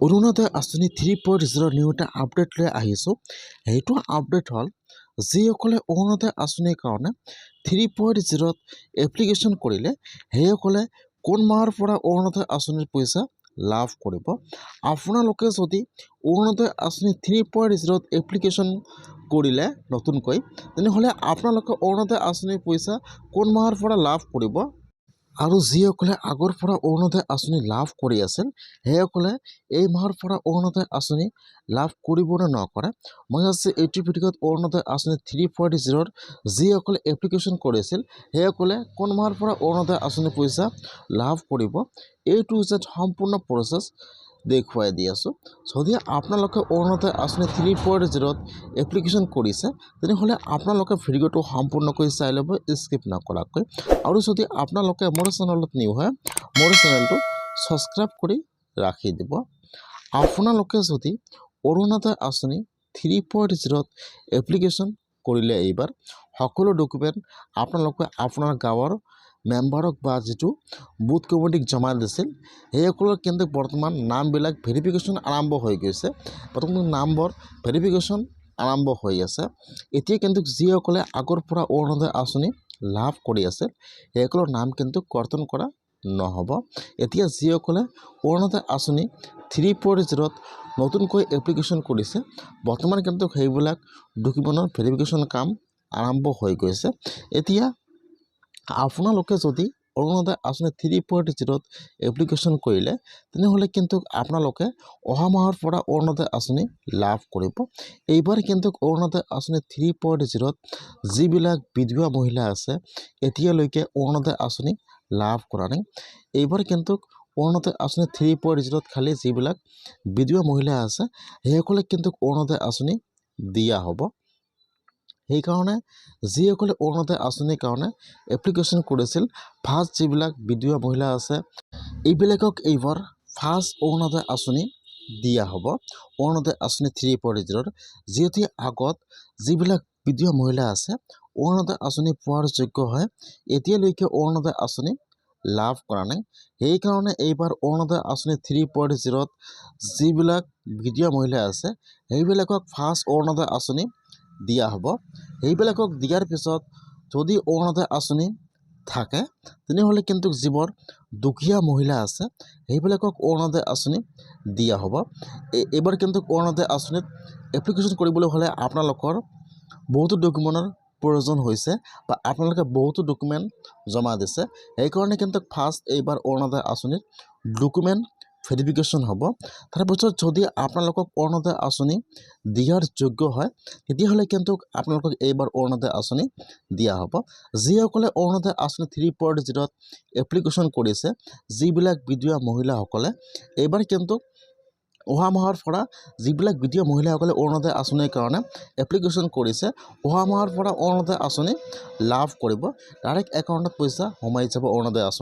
অৰুণোদয় আঁচনি 3.0 নিউ এটা আপডেট লৈ আহিছোঁ। সেইটো আপডেট হ'ল যিসকলে অৰুণোদয় আঁচনিৰ কাৰণে 3.0 এপ্লিকেশ্যন কৰিলে সেইসকলে কোন মাহৰ পৰা অৰুণোদয় আঁচনিৰ পইচা লাভ কৰিব। আপোনালোকে যদি অৰুণোদয় আঁচনি 3.0 এপ্লিকেশ্যন কৰিলে নতুনকৈ, তেনেহ'লে আপোনালোকে অৰুণোদয় আঁচনিৰ পইচা কোন মাহৰ পৰা লাভ কৰিব। আৰু যিসকলে আগৰ পৰা অৰুণোদয় আঁচনি লাভ কৰি আছিল সেইসকলে এই মাহৰ পৰা অৰুণোদয় আঁচনি লাভ কৰিব নে নকৰে। মই আজি এইটো ভিডিঅ'ত অৰুণোদয় আঁচনি 3.0 যিসকলে এপ্লিকেশ্যন কৰিছিল সেইসকলে কোন মাহৰ পৰা অৰুণোদয় আঁচনি পইচা লাভ কৰিব, এইটো যে সম্পূৰ্ণ প্ৰচেছ দেখুৱাই দি আছোঁ। যদি আপোনালোকে অৰুণোদয় আঁচনি 3.0 এপ্লিকেশ্যন কৰিছে তেনেহ'লে আপোনালোকে ভিডিঅ'টো সম্পূৰ্ণকৈ চাই ল'ব, স্কিপ নকৰাকৈ। আৰু যদি আপোনালোকে মোৰ চেনেলত নিউ হয়, মোৰ চেনেলটো ছাবস্ক্ৰাইব কৰি ৰাখি দিব। আপোনালোকে যদি অৰুণোদয় আঁচনি 3.0 এপ্লিকেশ্যন কৰিলে এইবাৰ সকলো ডকুমেণ্ট আপোনালোকে আপোনাৰ গাঁৱৰ মেম্বাৰক বা যিটো বুথ কমিটিক জমা দিছিল সেইসকলৰ কিন্তু বৰ্তমান নামবিলাক ভেৰিফিকেশ্যন আৰম্ভ হৈ গৈছে। প্ৰথমতে নামবোৰ ভেৰিফিকেশ্যন আৰম্ভ হৈ আছে। এতিয়া কিন্তু যিসকলে আগৰ পৰা অৰুণোদয় আঁচনি লাভ কৰি আছে সেইসকলৰ নাম কিন্তু কৰ্তন কৰা নহ'ব। এতিয়া যিসকলে অৰুণোদয় আঁচনি 3.0 নতুনকৈ এপ্লিকেশ্যন কৰিছে বৰ্তমান কিন্তু সেইবিলাক ডকুমেণ্টৰ ভেৰিফিকেশ্যন কাম আৰম্ভ হৈ গৈছে। এতিয়া আপোনালোকে যদি অৰুণোদয় আঁচনি 3.0 এপ্লিকেশ্যন কৰিলে তেনেহ'লে কিন্তু আপোনালোকে অহা মাহৰ পৰা অৰুণোদয় আঁচনি লাভ কৰিব। এইবাৰ কিন্তু অৰুণোদয় আঁচনি 3.0 যিবিলাক বিধৱা মহিলা আছে এতিয়ালৈকে অৰুণোদয় আঁচনি লাভ কৰা নাই। এইবাৰ কিন্তু অৰুণোদয় আঁচনি 3.0 খালি যিবিলাক বিধৱা মহিলা আছে সেইসকলে কিন্তু অৰুণোদয় আঁচনি দিয়া হ'ব। সেইকাৰণে যিসকলে অৰুণোদয় আঁচনিৰ কাৰণে এপ্লিকেশ্যন কৰিছিল ফাৰ্ষ্ট যিবিলাক বিধৱা মহিলা আছে এইবিলাকক এইবাৰ ফাৰ্ষ্ট অৰুণোদয় আঁচনি দিয়া হ'ব। অৰুণোদয় আঁচনি 3.0 যিহেতু আগত যিবিলাক বিধৱা মহিলা আছে অৰুণোদয় আঁচনি পোৱাৰ যোগ্য হয় এতিয়ালৈকে অৰুণোদয় আঁচনি লাভ কৰা নাই। সেইকাৰণে এইবাৰ অৰুণোদয় আঁচনি 3.0 যিবিলাক বিধৱা মহিলা আছে সেইবিলাকক ফাৰ্ষ্ট অৰুণোদয় আঁচনি দিয়া হ'ব। সেইবিলাকক দিয়াৰ পিছত যদি অৰুণোদয় আঁচনি থাকে তেনেহ'লে কিন্তু যিবোৰ দুখীয়া মহিলা আছে সেইবিলাকক অৰুণোদয় আঁচনি দিয়া হ'ব। এইবাৰ কিন্তু অৰুণোদয় আঁচনিত এপ্লিকেশ্যন কৰিবলৈ হ'লে আপোনালোকৰ বহুতো ডকুমেণ্টৰ প্ৰয়োজন হৈছে বা আপোনালোকে বহুতো ডকুমেণ্ট জমা দিছে। সেইকাৰণে কিন্তু ফাৰ্ষ্ট এইবাৰ অৰুণোদয় আঁচনিত ডকুমেণ্ট ভেৰিফিকেশ্যন হ'ব। তাৰপিছত যদি আপোনালোকক অৰুণোদয় আঁচনি দিয়াৰ যোগ্য হয় তেতিয়াহ'লে কিন্তু আপোনালোকক এইবাৰ অৰুণোদয় আঁচনি দিয়া হ'ব। যিসকলে অৰুণোদয় আঁচনি 3.0 এপ্লিকেশ্যন কৰিছে যিবিলাক বিধৱা মহিলাসকলে এইবাৰ কিন্তু অহা মাহৰ পৰা যিবিলাক বিধৱা মহিলাসকলে অৰুণোদয় আঁচনিৰ কাৰণে এপ্লিকেশ্যন কৰিছে অহা মাহৰ পৰা অৰুণোদয় আঁচনি লাভ কৰিব। ডাইৰেক্ট একাউণ্টত পইচা সোমাই যাব অৰুণোদয় আঁচনি।